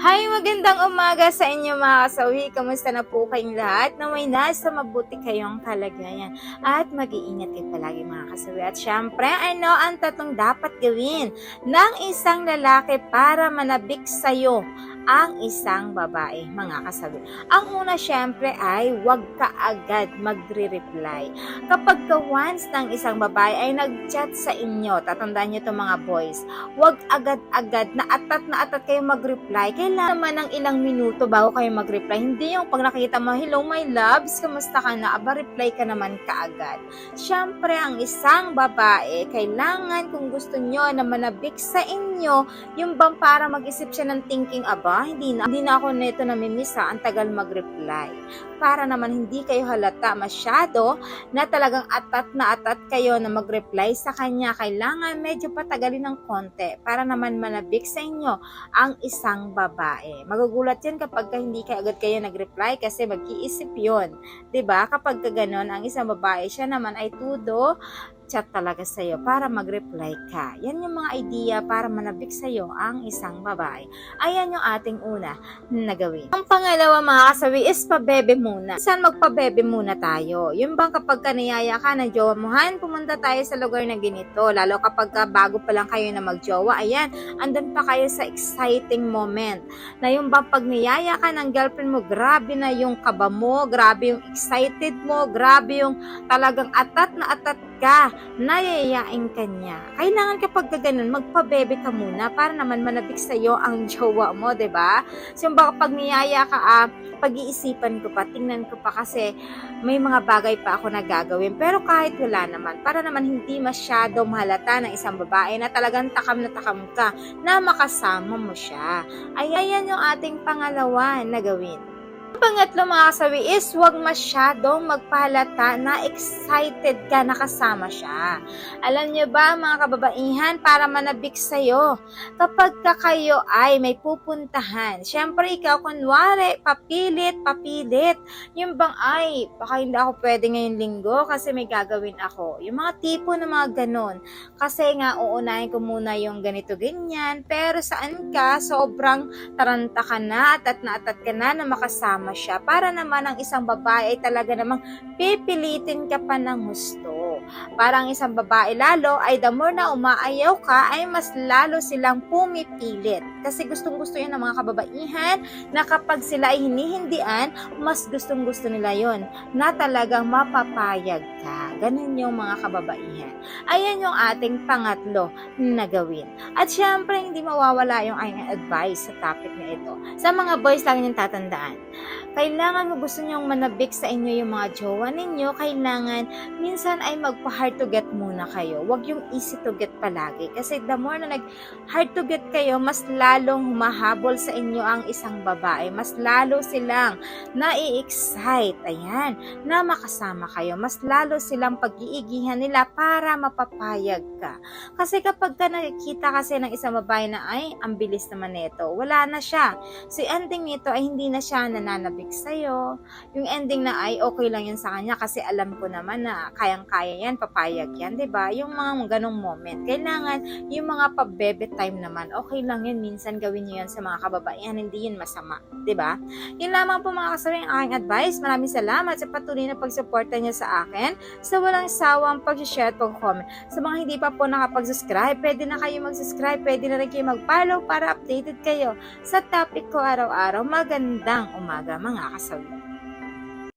Hi, magandang umaga sa inyo mga kasawi. Kamusta na po kayong lahat? Na may nasa mabuti kayong kalagayan. At mag-iingat kayo palagi mga kasawi. At syempre, ano ang tatlong dapat gawin ng isang lalaki para manabik sa'yo ang isang babae, mga kasawi. Ang una syempre ay huwag ka agad magre-reply. Kapag ka once ng isang babae ay nag-chat sa inyo, tatandaan nyo itong mga boys, huwag agad-agad na atat kayo mag-reply. Kailangan naman ng ilang minuto bago kayo mag-reply. Hindi yung pag nakita mo, hello my loves, kamusta ka na? Aba, reply ka naman kaagad. Siyempre, ang isang babae, kailangan kung gusto nyo na manabik sa inyo, yung bang para mag-isip siya ng thinking, aba, hindi na ako neto namimiss ha, ang tagal mag-reply. Para naman hindi kayo halata masyado na talagang atat kayo na mag-reply sa kanya, kailangan medyo patagalin ng konti para naman manabik sa inyo ang isang babae. Magugulat yan kapag hindi agad kayo nag-reply kasi mag-iisip yun. 'Di ba? Kapag gano'n ang isang babae, siya naman ay tudo chat talaga sa'yo para mag-reply ka. Yan yung mga idea para manabik sa'yo ang isang babae. Ayan yung ating una na gawin. Ang pangalawa mga kasawi is pabebe muna. Saan magpabebe muna tayo? Yung bang kapag kaniyaya ka ng jowa mo, Han, pumunta tayo sa lugar na ganito. Lalo kapag bago pa lang kayo na magjowa, ayan, andun pa kayo sa exciting moment. Na yung bang pag niyaya ka ng girlfriend mo, grabe na yung kaba mo, grabe yung excited mo, grabe yung talagang atat ka, nayayain ka niya. Kailangan kapag ganun, magpabebe ka muna para naman manabik sa'yo ang jowa mo, 'di ba? So, baka pag niyaya ka, pag-iisipan ko pa, tingnan ko pa kasi may mga bagay pa ako na gagawin. Pero kahit wala naman, para naman hindi masyado mahalata ng isang babae na talagang takam na takam ka na makasama mo siya. Ayan yung ating pangalawa na gawin. Pangatlo mga kasawi is huwag masyadong magpahalata na excited ka na kasama siya. Alam niyo ba mga kababaihan, para manabik sa'yo, kapag kayo ay may pupuntahan, syempre ikaw kunwari, papilit, yung bang ay, baka hindi ako pwede ngayong linggo kasi may gagawin ako. Yung mga tipo na mga ganon. Kasi nga uunahin ko muna yung ganito ganyan, pero saan ka, sobrang taranta ka na, atat ka na makasama siya, para naman ang isang babae ay talaga namang pipilitin ka pa ng gusto. Parang isang babae lalo ay the more na umaayaw ka ay mas lalo silang pumipilit. Kasi gustong-gusto yun ng mga kababaihan na kapag sila ay hinihindian, mas gustong-gusto nila yon na talagang mapapayag ka. Ganun yung mga kababaihan. Ayan yung ating pangatlo na gawin. At syempre, hindi mawawala yung aking advice sa topic na ito. Sa mga boys, lang yung tatandaan. Kailangan mo gusto nyong manabik sa inyo yung mga jowa ninyo, kailangan minsan ay magpa-hard to get muna kayo. Huwag yung easy to get palagi. Kasi the more na nag-hard to get kayo, mas lalong humahabol sa inyo ang isang babae. Mas lalo silang nai-excite, ayan, na makasama kayo. Mas lalo silang pag-iigihan nila para mapapayag ka. Kasi kapag ka nakikita kasi ng isang babae na ay, ang bilis naman nito, wala na siya. So, ending nito ay hindi na siya nananabik sa'yo. Yung ending na ay okay lang yun sa kanya kasi alam ko naman na kayang-kaya yan, papayag yan, 'di ba? Yung mga ganong moment. Kailangan yung mga pabebe time naman, okay lang yun, minsan gawin niyo yan sa mga kababaihan, hindi yun masama, 'di ba? Yun lamang po mga kasawi ang aking advice. Maraming salamat sa patuloy na pagsuporta niyo sa akin, sa walang sawang pag-share at pag-comment. Sa mga hindi pa po nakapag-subscribe, pwede na kayo mag-subscribe, pwede na rin kayo mag-follow para updated kayo sa topic ko araw-araw. Magandang umaga mga kasawi.